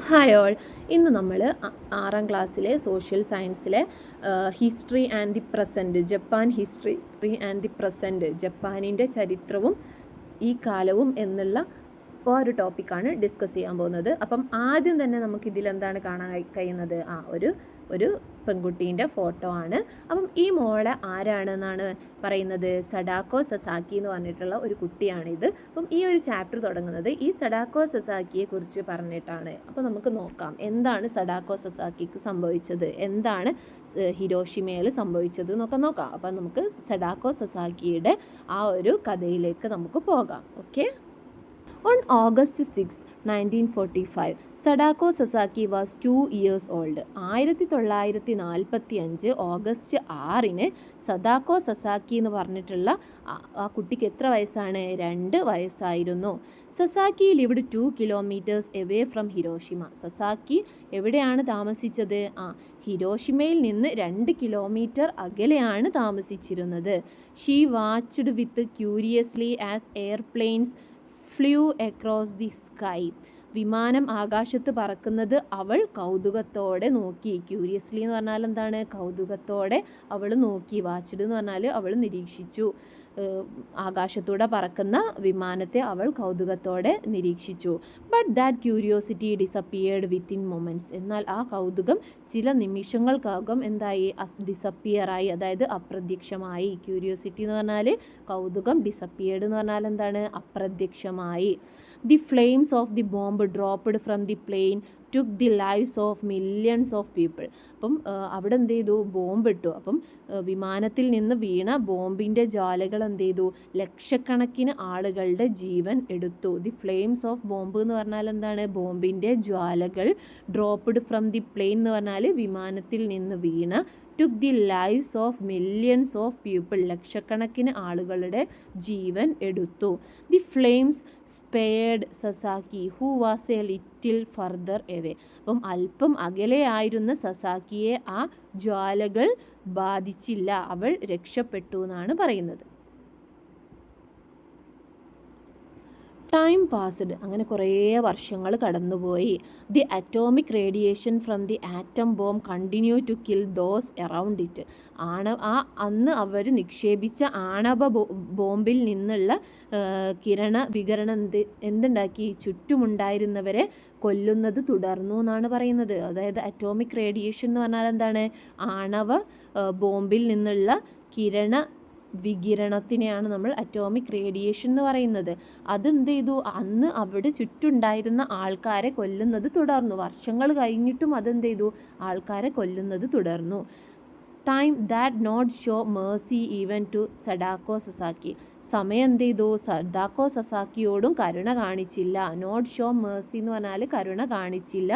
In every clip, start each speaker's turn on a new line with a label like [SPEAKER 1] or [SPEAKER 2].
[SPEAKER 1] Hi all. ഇന്ന് നമ്മൾ 6ാം ക്ലാസ്സിലെ സോഷ്യൽ സയൻസിലെ history and the present, Japan history and the present, ജപ്പാനിൻ്റെ ചരിത്രവും ഈ കാലവും എന്നുള്ള ഒരു ടോപ്പിക്കാണ് ഡിസ്കസ് ചെയ്യാൻ പോകുന്നത്. അപ്പം ആദ്യം തന്നെ നമുക്കിതിലെന്താണ് കാണാൻ കഴിയുന്നത്? ഒരു പെൺകുട്ടീൻ്റെ ഫോട്ടോ ആണ്. അപ്പം ഈ മോളെ ആരാണെന്നാണ് പറയുന്നത്? സഡാക്കോ സസാക്കി എന്ന് പറഞ്ഞിട്ടുള്ള ഒരു കുട്ടിയാണിത്. അപ്പം ഈ ഒരു ചാപ്റ്റർ തുടങ്ങുന്നത് ഈ സഡാക്കോ സസാക്കിയെ കുറിച്ച് പറഞ്ഞിട്ടാണ്. അപ്പോൾ നമുക്ക് നോക്കാം എന്താണ് സഡാക്കോ സസാക്കിക്ക് സംഭവിച്ചത്, എന്താണ് ഹിരോഷിമയിൽ സംഭവിച്ചത് എന്നൊക്കെ നോക്കാം. അപ്പം നമുക്ക് സഡാക്കോ സസാക്കിയുടെ ആ ഒരു കഥയിലേക്ക് നമുക്ക് പോകാം. Okay. On August 6, 1945, Sadako Sasaki was 2 years old. 1945 August 6 Sadako Sasaki എന്ന് പറഞ്ഞിട്ടുള്ള ആ കുട്ടിക്ക് എത്ര വയസ്സാണ്? 2 വയസ്സായിരുന്നു. Sasaki lived 2 kilometers away from Hiroshima. Sasaki എവിടെയാണ് താമസിച്ചത്? ഹിരോഷിമയിൽ നിന്ന് 2 കിലോമീറ്റർ അകലെയാണ് താമസിച്ചിരുന്നത്. She watched with curiously as airplanes flew across the sky. വിമാനം ആകാശത്ത് പറക്കുന്നത് അവൾ കൗതുകത്തോടെ നോക്കി. ക്യൂരിയസ്ലി എന്ന് പറഞ്ഞാൽ എന്താണ്? കൗതുകത്തോടെ അവൾ നോക്കി. വാച്ച്ഡ് എന്ന് പറഞ്ഞാൽ അവൾ നിരീക്ഷിച്ചു. ആകാശത്തൂടെ പറക്കുന്ന വിമാനത്തെ അവൾ കൗതുകത്തോടെ നിരീക്ഷിച്ചു. But that curiosity disappeared within moments. എന്നാൽ ആ കൗതുകം ചില നിമിഷങ്ങൾക്കകം എന്തായി? ഡിസപ്പിയറായി, അതായത് അപ്രത്യക്ഷമായി. ക്യൂരിയോസിറ്റി എന്ന് പറഞ്ഞാൽ കൗതുകം, ഡിസപ്പിയേർഡ് എന്ന് പറഞ്ഞാൽ എന്താണ്? അപ്രത്യക്ഷമായി. The flames of the bomb dropped from the plain took the lives of millions of people. അപ്പം അവിടെ എന്ത് ചെയ്തു? ബോംബിട്ടു. അപ്പം വിമാനത്തിൽ നിന്ന് വീണ ബോംബിൻ്റെ ജ്വാലകൾ എന്ത് ചെയ്തു? ലക്ഷക്കണക്കിന് ആളുകളുടെ ജീവൻ എടുത്തു. ദി ഫ്ലെയിംസ് ഓഫ് ബോംബ് എന്ന് പറഞ്ഞാൽ എന്താണ്? ബോംബിൻ്റെ ജ്വാലകൾ. ഡ്രോപ്പ്ഡ് ഫ്രം ദി പ്ലെയിൻ എന്ന് പറഞ്ഞാൽ വിമാനത്തിൽ നിന്ന് വീണ. Took the lives of millions of people, ലക്ഷക്കണക്കിന് ആളുകളുടെ ജീവൻ എടുത്തു. The flames spared Sasaki who was a little further away. അപ്പം അല്പം അകലെയായിരുന്ന സസാക്കിയെ ആ ജ്വാലകൾ ബാധിച്ചില്ല, അവൾ രക്ഷപ്പെട്ടു എന്നാണ് പറയുന്നത്. Time passed. അങ്ങനെ കുറേ വർഷങ്ങൾ കടന്നുപോയി. The atomic radiation from the atom bomb continue to kill those around it. അന്ന് അവർ നിക്ഷേപിച്ച ആണവ ബോംബിൽ നിന്നുള്ള കിരണ വികിരണം എന്തുണ്ടാക്കി? ചുറ്റുമുണ്ടായിരുന്നവരെ കൊല്ലുന്നത് തുടർന്നു എന്നാണ് പറയുന്നത്. അതായത് അറ്റോമിക് റേഡിയേഷൻ എന്ന് പറഞ്ഞാൽ എന്താണ്? ആണവ ബോംബിൽ നിന്നുള്ള കിരണ വികിരണത്തിനെയാണ് നമ്മൾ അറ്റോമിക് റേഡിയേഷൻ എന്ന് പറയുന്നത്. അതെന്ത് ചെയ്തു? അന്ന് അവിടെ ചുറ്റുണ്ടായിരുന്ന ആൾക്കാരെ കൊല്ലുന്നത് തുടർന്നു. വർഷങ്ങൾ കഴിഞ്ഞിട്ടും അതെന്ത് ചെയ്തു? ആൾക്കാരെ കൊല്ലുന്നത് തുടർന്നു. Time that not show mercy even to Sadako Sasaki. സമയം എന്ത് ചെയ്തു? സഡാക്കോ സസാക്കിയോടും കരുണ കാണിച്ചില്ല. നോട്ട് ഷോ മേഴ്സി എന്ന് പറഞ്ഞാൽ കരുണ കാണിച്ചില്ല.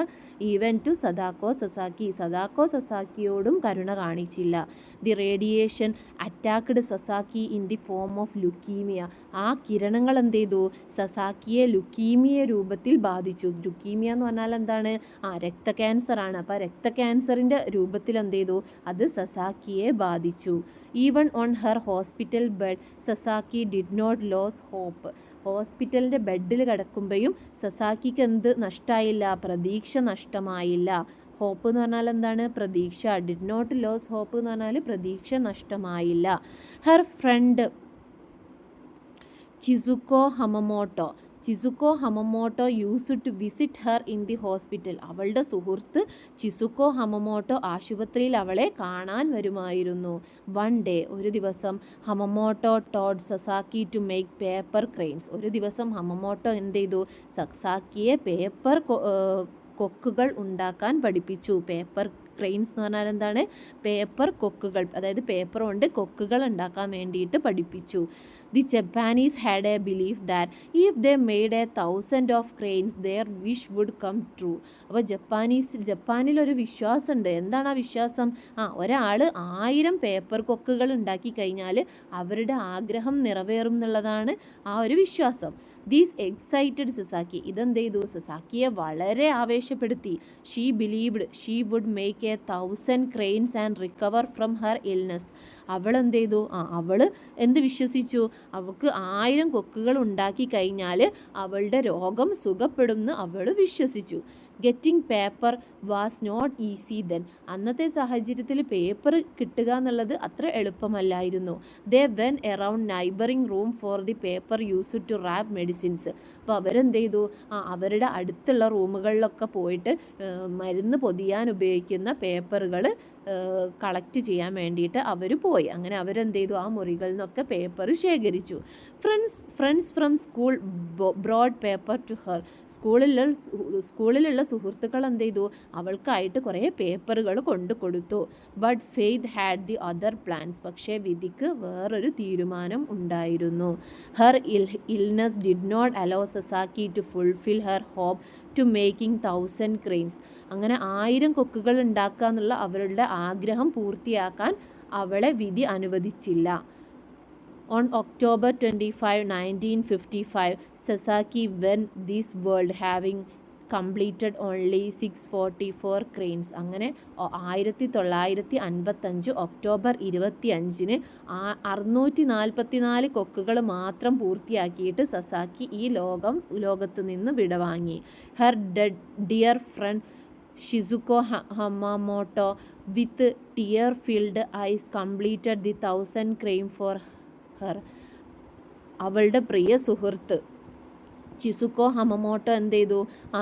[SPEAKER 1] ഈവൻ ടു സദാക്കോ സസാക്കി, സദാക്കോ സസാക്കിയോടും കരുണ കാണിച്ചില്ല. The radiation attacked Sasaki in the form of leukaemia. ആ കിരണങ്ങൾ എന്ത് ചെയ്തു? സസാക്കിയെ ലുക്കീമിയ രൂപത്തിൽ ബാധിച്ചു. ലുക്കീമിയ എന്ന് പറഞ്ഞാൽ എന്താണ്? രക്ത ക്യാൻസറാണ്. അപ്പോൾ രക്ത ക്യാൻസറിൻ്റെ രൂപത്തിൽ എന്ത് ചെയ്തു? അത് സസാക്കിയെ ബാധിച്ചു. Even on her hospital bed Sasaki did not lose hope. ഹോസ്പിറ്റലിൻ്റെ ബെഡിൽ കിടക്കുമ്പോഴും സസാക്കിക്ക് എന്ത് നഷ്ടമായില്ല? പ്രതീക്ഷ നഷ്ടമായില്ല. ഹോപ്പ് എന്ന് പറഞ്ഞാൽ എന്താണ്? പ്രതീക്ഷ. ഡിഡ് നോട്ട് ലോസ് ഹോപ്പ് എന്ന് പറഞ്ഞാൽ പ്രതീക്ഷ നഷ്ടമായില്ല. Her friend Chizuko Hamamoto used to visit her in the hospital. അവളുടെ സുഹൃത്ത് ചിസുക്കോ ഹമമോട്ടോ ആശുപത്രിയിൽ അവളെ കാണാൻ വരുമായിരുന്നു. വൺ ഡേ, ഒരു ദിവസം, ഹമമോട്ടോ ടോഡ് Sasaki to make paper cranes. ഒരു ദിവസം ഹമമോട്ടോ എന്ത് ചെയ്തു? സസാക്കിയെ പേപ്പർ കൊക്കുകൾ ഉണ്ടാക്കാൻ പഠിപ്പിച്ചു. പേപ്പർ ക്രെയിൻസ് എന്ന് പറഞ്ഞാൽ എന്താണ്? പേപ്പർ കൊക്കുകൾ, അതായത് പേപ്പർ കൊണ്ട് കൊക്കുകൾ ഉണ്ടാക്കാൻ വേണ്ടിയിട്ട് പഠിപ്പിച്ചു. The Japanese had a belief that if they made 1,000 of cranes their wish would come true. അപ്പോൾ ജപ്പാനിലൊരു വിശ്വാസമുണ്ട്. എന്താണ് ആ വിശ്വാസം? ഒരാൾ 1000 പേപ്പർ കൊക്കുകൾ ഉണ്ടാക്കി കഴിഞ്ഞാൽ അവരുടെ ആഗ്രഹം നിറവേറും എന്നുള്ളതാണ് ആ ഒരു വിശ്വാസം. These excited Sasaki. ഇതെന്ത് ചെയ്തു? സസാക്കിയെ വളരെ ആവേശപ്പെടുത്തി. She believed she would make 1,000 cranes and recover from her illness. അവൾ എന്ത് ചെയ്തു? അവൾ എന്ത് വിശ്വസിച്ചു? അവൾക്ക് 1000 കൊക്കുകൾ ഉണ്ടാക്കി കഴിഞ്ഞാൽ അവളുടെ രോഗം സുഖപ്പെടുമെന്ന് അവൾ വിശ്വസിച്ചു. Getting paper was not easy then. അന്നത്തെ സാഹചര്യത്തിൽ പേപ്പർ കിട്ടുക എന്നുള്ളത് അത്ര എളുപ്പമല്ലായിരുന്നു. They when around neighbouring room for the paper use to wrap medicines. അപ്പോൾ അവരെന്ത് ചെയ്തു, അവരുടെ അടുത്തുള്ള റൂമുകളിലൊക്കെ പോയിട്ട് മരുന്ന് പൊതിയാൻ ഉപയോഗിക്കുന്ന പേപ്പറുകൾ കളക്ട് ചെയ്യാൻ വേണ്ടിയിട്ട് അവർ പോയി. അങ്ങനെ അവരെന്ത് ചെയ്തു, ആ മുറികളിൽ നിന്നൊക്കെ പേപ്പർ ശേഖരിച്ചു. Friends from school brought paper to her. സ്കൂളിലുള്ള സുഹൃത്തുക്കൾ എന്ത് ചെയ്തു, അവൾക്കായിട്ട് കുറേ പേപ്പറുകൾ കൊണ്ടു കൊടുത്തു. But faith had the other plans. പക്ഷേ വിധിക്ക് വേറൊരു തീരുമാനം ഉണ്ടായിരുന്നു. Her illness did not allow Sasaki to fulfil her hope to making 1000 cranes. അങ്ങനെ 1000 കൊക്കുകൾ ഉണ്ടാക്കുക എന്നുള്ള അവരുടെ ആഗ്രഹം പൂർത്തിയാക്കാൻ അവളെ വിധി അനുവദിച്ചില്ല. On October 25, 1955, Sasaki when this world having completed only 644 cranes. അങ്ങനെ 1955 ഒക്ടോബർ 25 644 കൊക്കുകൾ മാത്രം പൂർത്തിയാക്കിയിട്ട് സസാക്കി ഈ ലോകത്ത് നിന്ന് വിടവാങ്ങി. Her dear friend Shizuko Hamamoto with tear filled eyes completed the 1000 crane for her. അവളുടെ പ്രിയ സുഹൃത്ത് ചിസുക്കോ ഹമമോട്ടോ എന്ത് ചെയ്തു,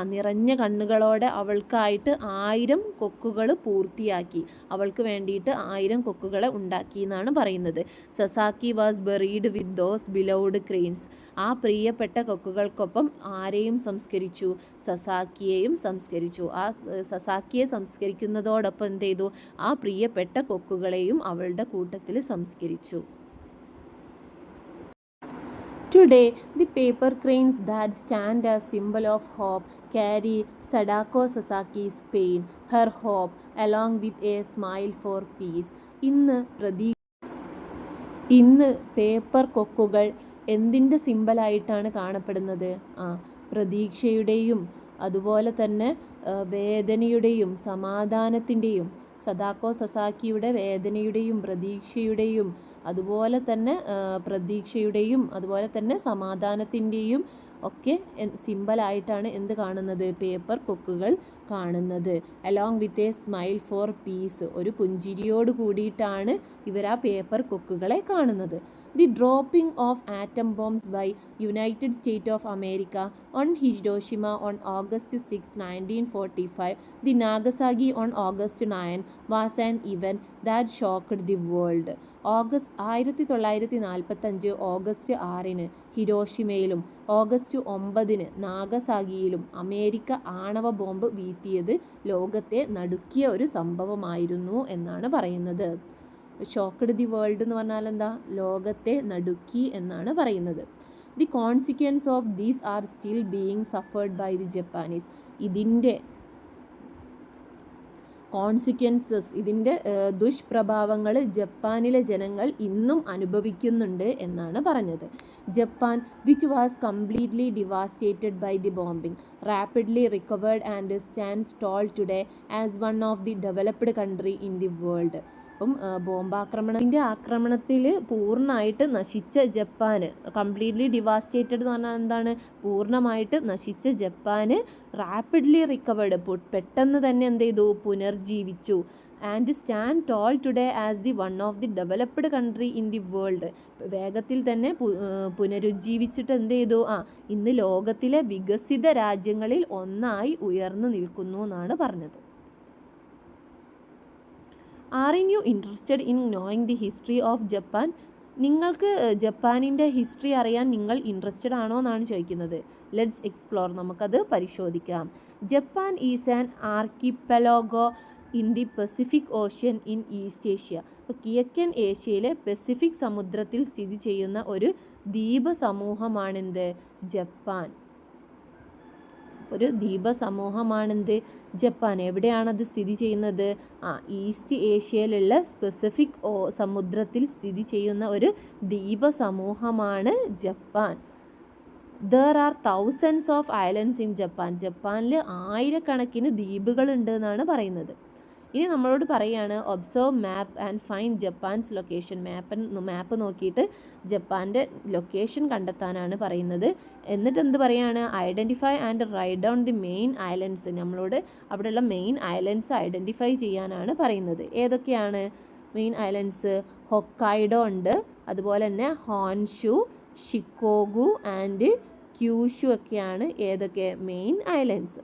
[SPEAKER 1] നിറഞ്ഞ കണ്ണുകളോടെ അവൾക്കായിട്ട് 1000 കൊക്കുകൾ പൂർത്തിയാക്കി. അവൾക്ക് വേണ്ടിയിട്ട് 1000 കൊക്കുകളെ ഉണ്ടാക്കി എന്നാണ് പറയുന്നത്. Sasaki was buried with those beloved cranes. ആ പ്രിയപ്പെട്ട കൊക്കുകൾക്കൊപ്പം ആരെയും സംസ്കരിച്ചു, സസാക്കിയെയും സംസ്കരിച്ചു. ആ സസാക്കിയെ സംസ്കരിക്കുന്നതോടൊപ്പം എന്ത് ചെയ്തു, ആ പ്രിയപ്പെട്ട കൊക്കുകളെയും അവളുടെ കൂട്ടത്തിൽ സംസ്കരിച്ചു. Today, the paper cranes that stand as symbol of hope carry Sadako Sasaki's pain, her hope, along with a smile for peace. ഇന്ന് പേപ്പർ കൊക്കുകൾ എന്തിൻ്റെ സിമ്പലായിട്ടാണ് കാണപ്പെടുന്നത്? പ്രതീക്ഷയുടെയും അതുപോലെ തന്നെ വേദനയുടെയും സമാധാനത്തിൻ്റെയും. സദാക്കോ സസാക്കിയുടെ വേദനയുടെയും പ്രതീക്ഷയുടെയും അതുപോലെ തന്നെ സമാധാനത്തിൻ്റെയും ഒക്കെ സിമ്പലായിട്ടാണ് എന്ത് കാണുന്നത്, പേപ്പർ കൊക്കുകൾ കാണുന്നത്. Along with a smile for peace, ഒരു പുഞ്ചിരിയോട് കൂടിയിട്ടാണ് ഇവർ ആ പേപ്പർ കൊക്കുകളെ കാണുന്നത്. The dropping of atom bombs by united state of America on Hiroshima on August 6, 1945, the Nagasaki on August 9 was an event that shocked the world. 1945 August 6 ഹിരോഷിമയിലും August 9 നാഗസാക്കിയിലും America ആണവ ബോംബ് വീഴ്ത്തിയത് ലോകത്തെ നടുക്കിയ ഒരു സംഭവമായിരുന്നു എന്നാണ് പറയുന്നത്. ഷോക്ക്ഡ് ദി വേൾഡ് എന്ന് പറഞ്ഞാൽ എന്താ, ലോകത്തെ നടുക്കി എന്നാണ് പറയുന്നത്. The consequence of these are still being suffered by the Japanese. ഇതിൻ്റെ ദുഷ്പ്രഭാവങ്ങൾ ജപ്പാനിലെ ജനങ്ങൾ ഇന്നും അനുഭവിക്കുന്നുണ്ട് എന്നാണ് പറഞ്ഞത്. Japan, which was completely devastated by the bombing, rapidly recovered and stands tall today as one of the developed country in the world. അപ്പം ആക്രമണത്തിൽ പൂർണ്ണമായിട്ട് നശിച്ച ജപ്പാന്, കംപ്ലീറ്റ്ലി ഡിവാസ്റ്റേറ്റഡ് എന്ന് പറഞ്ഞാൽ എന്താണ്, പൂർണ്ണമായിട്ട് നശിച്ച ജപ്പാന് റാപ്പിഡ്ലി റിക്കവേർഡ്, പെട്ടെന്ന് തന്നെ എന്ത് ചെയ്തു, പുനർജീവിച്ചു. And stand tall today as the one of the developed country in the world. വേഗത്തിൽ തന്നെ പുനരുജ്ജീവിച്ചിട്ട് എന്ത് ചെയ്തു, ഇന്ന് ലോകത്തിലെ വികസിത രാജ്യങ്ങളിൽ ഒന്നായി ഉയർന്നു നിൽക്കുന്നു എന്നാണ് പറഞ്ഞത്. Are you interested in knowing the history of Japan? നിങ്ങൾക്ക് ജപ്പാനിൻ്റെ ഹിസ്റ്ററി അറിയാൻ നിങ്ങൾ ഇൻട്രസ്റ്റഡ് ആണോ എന്നാണ് ചോദിക്കുന്നത്. ലെറ്റ്സ് എക്സ്പ്ലോർ, നമുക്കത് പരിശോധിക്കാം. Japan is an archipelago in the Pacific Ocean in East Asia. അപ്പോൾ കിഴക്കൻ ഏഷ്യയിലെ പസഫിക് സമുദ്രത്തിൽ സ്ഥിതി ചെയ്യുന്ന ഒരു ദ്വീപ സമൂഹമാണെന്ത്, ജപ്പാൻ. ഒരു ദ്വീപ സമൂഹമാണെന്ത്, ജപ്പാൻ. എവിടെയാണത് സ്ഥിതി ചെയ്യുന്നത്? ഈസ്റ്റ് ഏഷ്യയിലുള്ള പസഫിക് സമുദ്രത്തിൽ സ്ഥിതി ചെയ്യുന്ന ഒരു ദ്വീപ സമൂഹമാണ് Japan. There are thousands of islands in Japan. ജപ്പാനിൽ 1000കണക്കിന് ദ്വീപുകളുണ്ട് എന്നാണ് പറയുന്നത്. ഇനി നമ്മളോട് പറയുകയാണ് observe map and find Japan's location. Map നോക്കിയിട്ട് ജപ്പാൻ്റെ ലൊക്കേഷൻ കണ്ടെത്താനാണ് പറയുന്നത്. എന്നിട്ട് എന്ത് പറയുകയാണ്, identify and write down the main islands. നമ്മളോട് അവിടെയുള്ള മെയിൻ ഐലൻഡ്സ് ഐഡൻറ്റിഫൈ ചെയ്യാനാണ് പറയുന്നത്. ഏതൊക്കെയാണ് മെയിൻ ഐലൻഡ്സ്? ഹൊക്കൈഡോ ഉണ്ട്, അതുപോലെ തന്നെ ഹോൻഷു, ഷിക്കോഗു ആൻഡ് ക്യൂഷു ഒക്കെയാണ് ഏതൊക്കെ മെയിൻ ഐലൻഡ്സ്.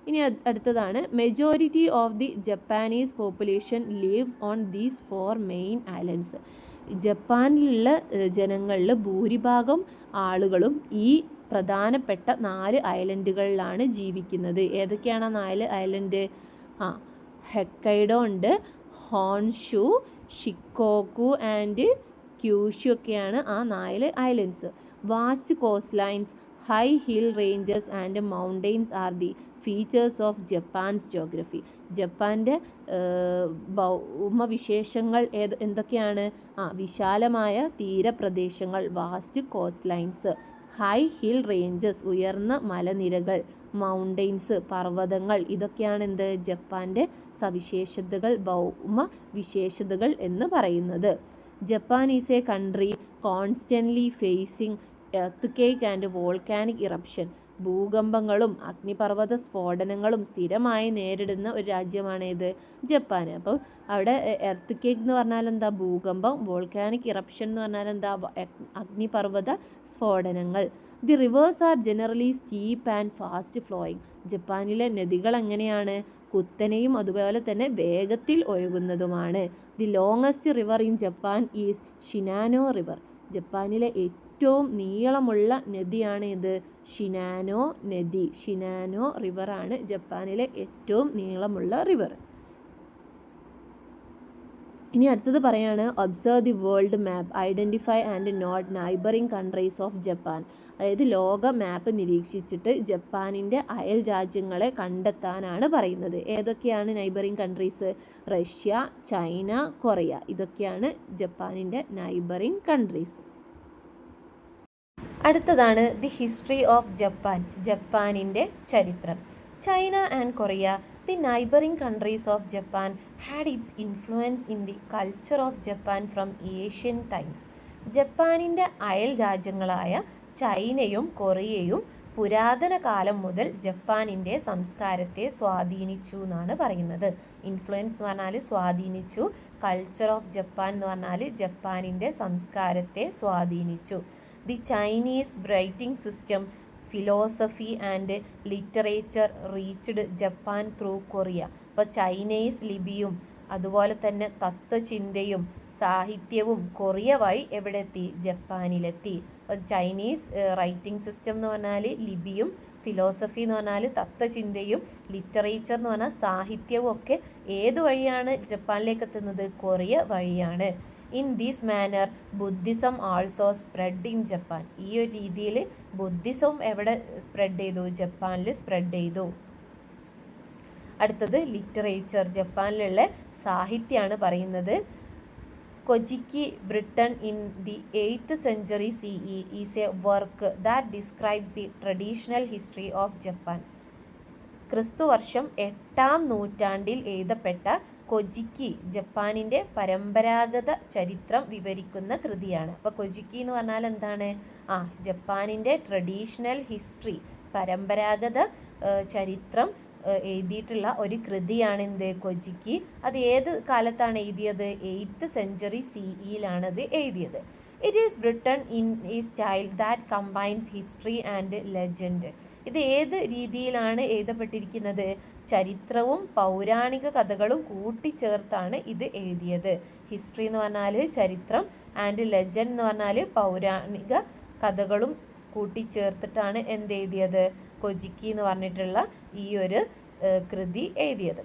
[SPEAKER 1] ഇനി അടുത്തതാണ് majority of the Japanese population lives on these 4 main islands. ജപ്പാനിലുള്ള ജനങ്ങളിൽ ഭൂരിഭാഗം ആളുകളും ഈ പ്രധാനപ്പെട്ട 4 ഐലൻഡുകളിലാണ് ജീവിക്കുന്നത്. ഏതൊക്കെയാണ് ആ 4 ഐലൻഡ്? ഹൊക്കൈഡോ ഉണ്ട്, ഹോൻഷു, ഷിക്കോഗു ആൻഡ് ക്യൂഷു ഒക്കെയാണ് ആ 4 islands. Vast coast lines, high hill ranges and mountains are the features of Japan's geography. ജപ്പാൻ്റെ ഭൗമവിശേഷങ്ങൾ എന്തൊക്കെയാണ്? വിശാലമായ തീരപ്രദേശങ്ങൾ, vast coast lines, high hill ranges ഉയർന്ന മലനിരകൾ, മൗണ്ടെയ്ൻസ് പർവ്വതങ്ങൾ, ഇതൊക്കെയാണ് എന്ത് ജപ്പാൻ്റെ സവിശേഷതകൾ, ഭൗമ വിശേഷതകൾ എന്ന് പറയുന്നത്. Japan is a country constantly facing earth and volcanic eruption. ഭൂകമ്പങ്ങളും അഗ്നിപർവ്വത സ്ഫോടനങ്ങളും സ്ഥിരമായി നേരിടുന്ന ഒരു രാജ്യമാണ് ഇത് ജപ്പാൻ. അപ്പോൾ അവിടെ എർത്ത് കേക്ക് എന്ന് പറഞ്ഞാൽ എന്താ? ഭൂകമ്പം. വോൾക്കാനിക് ഇറപ്ഷൻ എന്ന് പറഞ്ഞാൽ എന്താ? അഗ്നിപർവ്വത സ്ഫോടനങ്ങൾ. The rivers are generally steep and fast flowing. ജപ്പാനിലെ നദികൾ എങ്ങനെയാണ്? കുത്തനെയും അതുപോലെ തന്നെ വേഗത്തിൽ ഒഴുകുന്നതുമാണ്. The longest river in Japan is Shinano river. ജപ്പാനിലെ ഏറ്റവും നീളമുള്ള നദിയാണ് ഇത് ഷിനാനോ നദി. ഷിനാനോ റിവറാണ് ജപ്പാനിലെ ഏറ്റവും നീളമുള്ള റിവർ. ഇനി അടുത്തത് പറയാണ് observe the world map, identify and note neighbouring countries of Japan. അതായത് ലോക മാപ്പ് നിരീക്ഷിച്ചിട്ട് ജപ്പാനിൻ്റെ അയൽ രാജ്യങ്ങളെ കണ്ടെത്താനാണ് പറയുന്നത്. ഏതൊക്കെയാണ് neighbouring countries? Russia, China, Korea. ഇതൊക്കെയാണ് ജപ്പാനിൻ്റെ നൈബറിംഗ് കൺട്രീസ്. അടുത്തതാണ് ദി ഹിസ്റ്ററി ഓഫ് ജപ്പാൻ. ജപ്പാനിൻ്റെ ചരിത്രം. China and Korea, the neighbouring countries of Japan, had its influence in the culture of Japan from Asian times. ജപ്പാനിൻ്റെ അയൽ രാജ്യങ്ങളായ ചൈനയും കൊറിയയും പുരാതന കാലം മുതൽ ജപ്പാനിൻ്റെ സംസ്കാരത്തെ സ്വാധീനിച്ചു എന്നാണ് പറയുന്നത്. ഇൻഫ്ലുവൻസ് എന്ന് പറഞ്ഞാൽ സ്വാധീനിച്ചു, കൾച്ചർ ഓഫ് ജപ്പാൻ എന്ന് പറഞ്ഞാൽ ജപ്പാനിൻ്റെ സംസ്കാരത്തെ സ്വാധീനിച്ചു. The Chinese writing system, philosophy and literature reached Japan through Korea. അപ്പോൾ ചൈനീസ് ലിപിയും അതുപോലെ തന്നെ തത്വചിന്തയും സാഹിത്യവും കൊറിയ വഴി എവിടെ എത്തി? ജപ്പാനിലെത്തി. അപ്പോൾ ചൈനീസ് റൈറ്റിംഗ് സിസ്റ്റം എന്ന് പറഞ്ഞാൽ ലിപിയും, ഫിലോസഫി എന്ന് പറഞ്ഞാൽ തത്വചിന്തയും, ലിറ്ററേച്ചർ എന്ന് പറഞ്ഞാൽ സാഹിത്യവും ഒക്കെ ഏത് വഴിയാണ് ജപ്പാനിലേക്ക് എത്തുന്നത്? കൊറിയ വഴിയാണ്. In this manor Buddhism also spread in Japan. ഈ ഒരു രീതിയിൽ ബുദ്ധിസം എവിടെ സ്പ്രെഡ് ചെയ്തു? ജപ്പാനിൽ സ്പ്രെഡ് ചെയ്തു. അടുത്തത് ലിറ്ററേച്ചർ. ജപ്പാനിലുള്ള സാഹിത്യമാണ് പറയുന്നത്. Kojiki written in the 8th century CE is a work that describes the traditional history of Japan. ക്രിസ്തുവർഷം 8ാം നൂറ്റാണ്ടിൽ എഴുതപ്പെട്ട കൊജിക്കി ജപ്പാനിൻ്റെ പരമ്പരാഗത ചരിത്രം വിവരിക്കുന്ന കൃതിയാണ്. അപ്പോൾ കൊജിക്കി എന്ന് പറഞ്ഞാൽ എന്താണ്? ജപ്പാനിൻ്റെ ട്രഡീഷണൽ ഹിസ്റ്ററി, പരമ്പരാഗത ചരിത്രം എഴുതിയിട്ടുള്ള ഒരു കൃതിയാണ് എന്ത്? കൊജിക്കി. അത് ഏത് കാലത്താണ് എഴുതിയത്? 8th century CEയിലാണ് അത് എഴുതിയത്. It is written in A style that combines history and legend. ഇത് ഏത് രീതിയിലാണ് എഴുതപ്പെട്ടിരിക്കുന്നത്? ചരിത്രവും പൗരാണിക കഥകളും കൂട്ടിച്ചേർത്താണ് ഇത് എഴുതിയത്. ഹിസ്റ്ററി എന്ന് പറഞ്ഞാൽ ചരിത്രം, ആൻഡ് ലെജൻഡ് എന്ന് പറഞ്ഞാൽ പൗരാണിക കഥകളും കൂട്ടിച്ചേർത്തിട്ടാണ് എന്ത് എഴുതിയത്? കൊജിക്കി എന്ന് പറഞ്ഞിട്ടുള്ള ഈ ഒരു കൃതി എഴുതിയത്.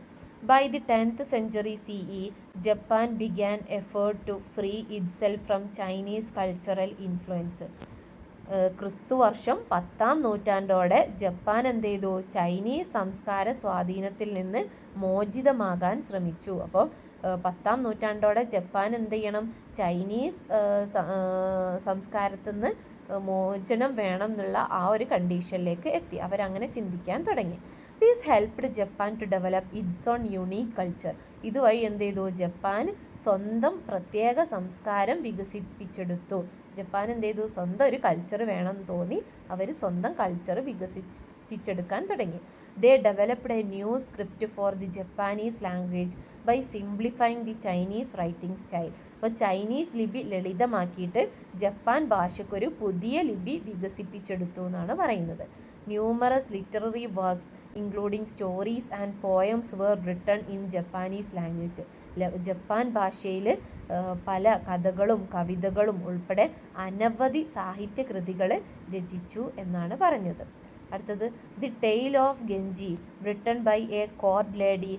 [SPEAKER 1] By the 10th century CE Japan began effort to free itself from Chinese cultural influence. ക്രിസ്തുവർഷം 10ാം നൂറ്റാണ്ടോടെ ജപ്പാൻ എന്ത് ചെയ്തു? ചൈനീസ് സംസ്കാര സ്വാധീനത്തിൽ നിന്ന് മോചിതമാകാൻ ശ്രമിച്ചു. അപ്പോൾ 10ാം നൂറ്റാണ്ടോടെ ജപ്പാൻ എന്ത് ചെയ്യണം? ചൈനീസ് സംസ്കാരത്തിൽ നിന്ന് മോചനം വേണം എന്നുള്ള ആ ഒരു കണ്ടീഷനിലേക്ക് എത്തി. അവരങ്ങനെ ചിന്തിക്കാൻ തുടങ്ങി. These helped Japan to develop its own unique culture. ഇതുവഴി എന്ത് ചെയ്തു? ജപ്പാൻ സ്വന്തം പ്രത്യേക സംസ്കാരം വികസിപ്പിച്ചെടുത്തു. ജപ്പാൻ എന്ത് ചെയ്തു? സ്വന്തം ഒരു കൾച്ചർ വേണമെന്ന് തോന്നി അവർ സ്വന്തം കൾച്ചർ വികസിപ്പിച്ചെടുക്കാൻ തുടങ്ങി. They developed a new script for the Japanese language by simplifying the Chinese writing style. അപ്പോൾ ചൈനീസ് ലിപി ലളിതമാക്കിയിട്ട് ജപ്പാൻ ഭാഷയ്ക്കൊരു പുതിയ ലിപി വികസിപ്പിച്ചെടുത്തു എന്നാണ് പറയുന്നത്. Numerous literary works including stories and poems were written in Japanese language. Japan ഭാഷയിൽ പല കഥകളും കവിതകളും ഉൾപ്പെടെ അനവധി സാഹിത്യകൃതികൾ രചിച്ചു എന്നാണ് പറഞ്ഞത്. അടുത്തത് the tale of Genji written by a court lady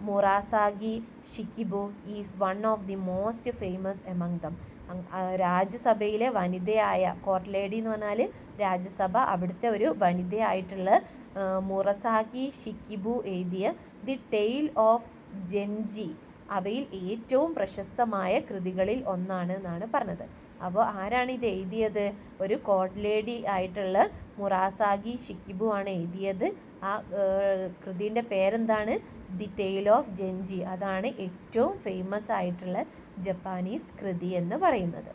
[SPEAKER 1] Murasaki Shikibu is one of the most famous among them. രാജ്യസഭയിലെ വനിതയായ കോർട്ട് ലേഡി എന്ന് പറഞ്ഞാൽ രാജ്യസഭ, അവിടുത്തെ ഒരു വനിതയായിട്ടുള്ള മുറസാഗി ഷിക്കിബു എഴുതിയ ദി ടെയിൽ ഓഫ് ജെൻജി അവയിൽ ഏറ്റവും പ്രശസ്തമായ കൃതികളിൽ ഒന്നാണ് എന്നാണ് പറഞ്ഞത്. അപ്പോൾ ആരാണ് ഇത് എഴുതിയത്? ഒരു കോർട്ട് ലേഡി ആയിട്ടുള്ള മുറാസാഗി ഷിക്കിബു ആണ് എഴുതിയത്. ആ കൃതിൻ്റെ പേരെന്താണ്? The tale of Genji. അതാണ് ഏറ്റവും ഫേമസ് ആയിട്ടുള്ള ജപ്പാനീസ് കൃതി എന്ന് പറയുന്നത്.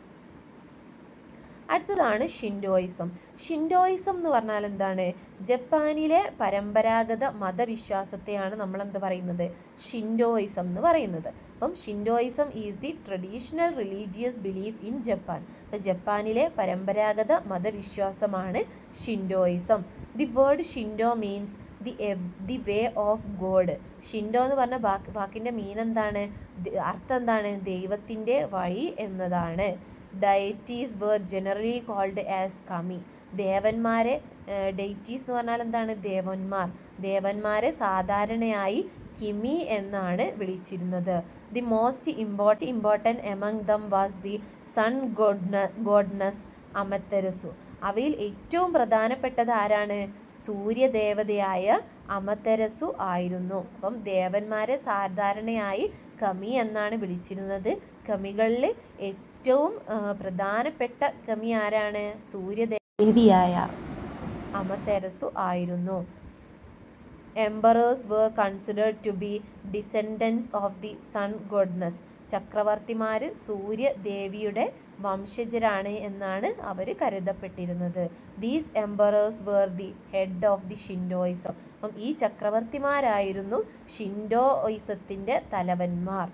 [SPEAKER 1] അടുത്തതാണ് ഷിൻഡോയിസം. ഷിൻഡോയിസം എന്ന് പറഞ്ഞാൽ എന്താണ്? ജപ്പാനിലെ പരമ്പരാഗത മതവിശ്വാസത്തെയാണ് നമ്മൾ എന്ത് പറയുന്നത്? ഷിൻഡോയിസം എന്ന് പറയുന്നത്. അപ്പം Shintoism is the traditional religious belief in Japan. അപ്പം ജപ്പാനിലെ പരമ്പരാഗത മതവിശ്വാസമാണ് Shintoism. The word Shinto means the way of god. Shinto എന്ന് പറഞ്ഞ വാക്കിൻ്റെ മീൻ എന്താണ്? അർത്ഥം എന്താണ്? ദൈവത്തിൻ്റെ വഴി എന്നതാണ്. Deities were generally called as kami. ദേവന്മാരെ, ഡെയ്റ്റീസ് എന്ന് പറഞ്ഞാൽ എന്താണ്? ദേവന്മാർ. ദേവന്മാരെ സാധാരണയായി കിമി എന്നാണ് വിളിച്ചിരുന്നത്. The most important among them was the sun goddess Amaterasu. അവയിൽ ഏറ്റവും പ്രധാനപ്പെട്ടത് ആരാണ്? സൂര്യദേവതയായ അമത്തെരസു ആയിരുന്നു. അപ്പം ദേവന്മാരെ സാധാരണയായി കമി എന്നാണ് വിളിച്ചിരുന്നത്. കമികളിൽ ഏറ്റവും പ്രധാനപ്പെട്ട കമി ആരാണ്? സൂര്യദേവിയായ അമത്തെരസു ആയിരുന്നു. Emperors were considered to be descendants of the sun goddess. ചക്രവർത്തിമാർ സൂര്യദേവിയുടെ വംശജരാണ് എന്നാണ് അവർ കരുതപ്പെട്ടിരുന്നത്. These emperors were the head of the Shintoism. അപ്പം ഈ ചക്രവർത്തിമാരായിരുന്നു ഷിൻഡോയിസത്തിൻ്റെ തലവന്മാർ.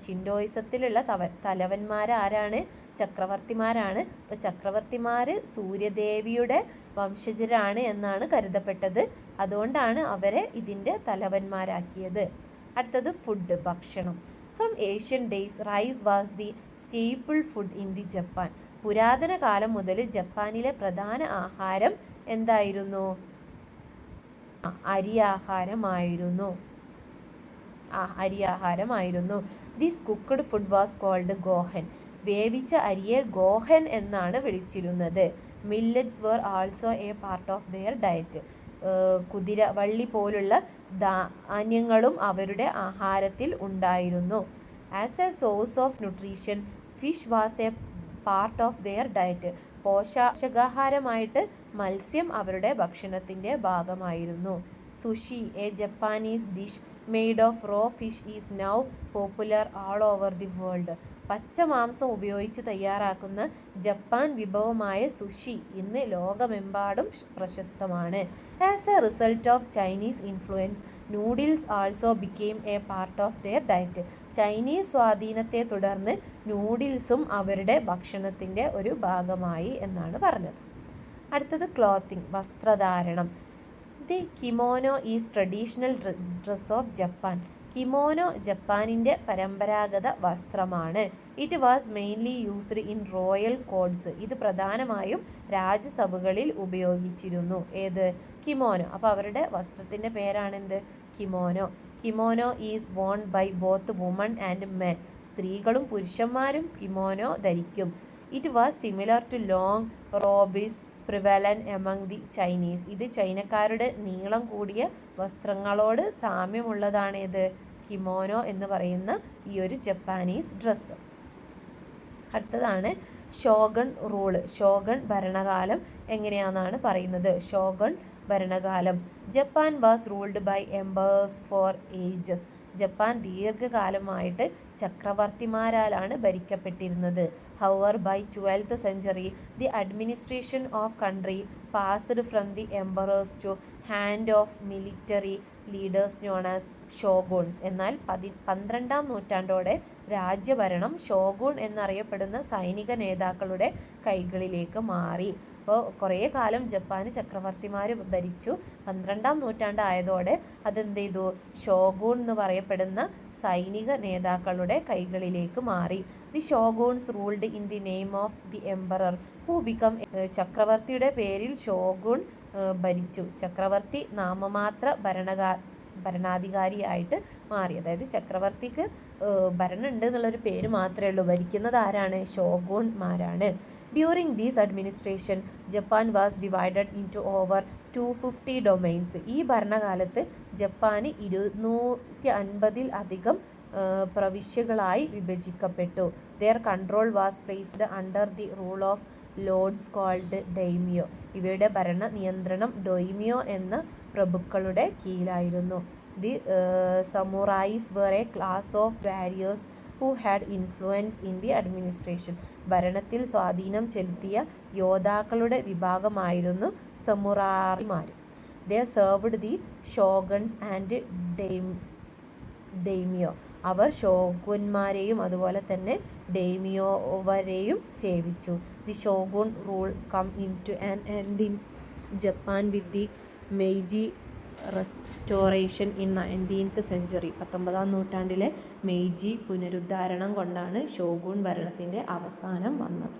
[SPEAKER 1] ഷിൻഡോയിസത്തിലുള്ള തലവന്മാരാരാണ്? ചക്രവർത്തിമാരാണ്. അപ്പോൾ ചക്രവർത്തിമാർ സൂര്യദേവിയുടെ വംശജരാണ് എന്നാണ് കരുതപ്പെട്ടത്. അതുകൊണ്ടാണ് അവരെ ഇതിൻ്റെ തലവന്മാരാക്കിയത്. അടുത്തത് ഫുഡ്, ഭക്ഷണം. From Asian days rice was the staple food in the Japan. പുരാതന കാലം മുതൽ ജപ്പാനിലെ പ്രധാന ആഹാരം എന്തായിരുന്നു? അരിയാഹാരമായിരുന്നു. അരിയാഹാരമായിരുന്നു. This cooked food was called gohan. വേവിച്ച അരിയെ ഗോഹൻ എന്നാണ് വിളിച്ചിരുന്നത്. Millets were also a part of their diet. കുതിര വള്ളി പോലുള്ള ധാന്യങ്ങളും അവരുടെ ആഹാരത്തിൽ ഉണ്ടായിരുന്നു. As a source of nutrition fish was a part of their diet. പോഷകാഹാരമായിട്ട് മത്സ്യം അവരുടെ ഭക്ഷണത്തിൻ്റെ ഭാഗമായിരുന്നു. Sushi, a Japanese dish made of raw fish is now popular all over the world. പച്ച മാംസം ഉപയോഗിച്ച് തയ്യാറാക്കുന്ന ജപ്പാൻ വിഭവമായ സുഷി ഇന്ന് ലോകമെമ്പാടും പ്രശസ്തമാണ്. As a result of Chinese influence noodles also became a part of their diet. Chinese സ്വാധീനത്തെ തുടർന്ന് നൂഡിൽസും അവരുടെ ഭക്ഷണത്തിൻ്റെ ഒരു ഭാഗമായി എന്നാണ് പറഞ്ഞത്. അടുത്തത് ക്ലോത്തിങ്, വസ്ത്രധാരണം. The kimono is traditional dress of Japan. Kimono ജപ്പാനിൻ്റെ പരമ്പരാഗത വസ്ത്രമാണ്. It was mainly used in royal courts. ഇത് പ്രധാനമായും രാജസഭകളിൽ ഉപയോഗിച്ചിരുന്നു. ഏത്? കിമോനോ. അപ്പോൾ അവരുടെ വസ്ത്രത്തിൻ്റെ പേരാണെന്ത്? Kimono. Kimono is worn by both woman and men. സ്ത്രീകളും പുരുഷന്മാരും കിമോനോ ധരിക്കും. It was similar to long robes prevalent among the Chinese. ഇത് ചൈനക്കാരുടെ നീളം കൂടിയ വസ്ത്രങ്ങളോട് സാമ്യമുള്ളതാണ്. ഏത്? കിമോനോ എന്ന് പറയുന്ന ഈ ഒരു ജപ്പാനീസ് ഡ്രസ്സ്. അടുത്തതാണ് ഷോഗൺ റൂള്. ഷോഗൺ ഭരണകാലം എങ്ങനെയാണെന്നാണ് പറയുന്നത്. ഷോഗൺ ഭരണകാലം. Japan was ruled by emperors for ages. Japan ദീർഘകാലമായിട്ട് ചക്രവർത്തിമാരാലാണ് ഭരിക്കപ്പെട്ടിരുന്നത്. However by 12th century the administration of country passed from the emperors to hand of military leaders known as shoguns. എന്നാൽ 12ാം നൂറ്റാണ്ടോടെ രാജ്യഭരണം ഷോഗുൺ എന്നറിയപ്പെടുന്ന സൈനിക നേതാക്കളുടെ കൈകളിലേക്ക് മാറി. അപ്പോൾ കുറേ കാലം ജപ്പാന് ചക്രവർത്തിമാർ ഭരിച്ചു. 12ാം നൂറ്റാണ്ടായതോടെ അതെന്ത് ചെയ്തു? ഷോഗുൺ എന്ന് പറയപ്പെടുന്ന സൈനിക നേതാക്കളുടെ കൈകളിലേക്ക് മാറി. The shoguns ruled in the name of the emperor who become. ചക്രവർത്തിയുടെ പേരിൽ ഷോഗുൺ ഭരിച്ചു. ചക്രവർത്തി നാമമാത്ര ഭരണാധികാരിയായിട്ട് മാറി. അതായത് ചക്രവർത്തിക്ക് ഭരണമുണ്ട് എന്നുള്ളൊരു പേര് മാത്രമേ ഉള്ളൂ. ഭരിക്കുന്നത് ആരാണ്? ഷോഗുൺമാരാണ്. During these administration Japan was divided into over 250 domains. ഈ ഭരണകാലത്ത് ജപ്പാന് 250 അധികം പ്രവിശ്യകളായി വിഭജിക്കപ്പെട്ടു. Their control was placed under the rule of lords called daimyo. ഇവയുടെ ഭരണ നിയന്ത്രണം ഡൊയ്മിയോ എന്ന പ്രഭുക്കളുടെ കീഴിലായിരുന്നു. The samurais were a class of warriors who had influence in the administration. ഭരണത്തിൽ സ്വാധീനം ചെലുത്തിയ യോദ്ധാക്കളുടെ വിഭാഗമായിരുന്നു സമുറായിമാർ. They served the shoguns and daimyo. അവർ ഷോഗുന്മാരെയും അതുപോലെ തന്നെ ഡെയ്മിയോവരെയും സേവിച്ചു. The shogun rule come in to an end in Japan with the Meiji restoration in 19th century. 19ാം നൂറ്റാണ്ടിലെ മെയ്ജി പുനരുദ്ധാരണം കൊണ്ടാണ് ഷോഗുൺ ഭരണത്തിൻ്റെ അവസാനം വന്നത്.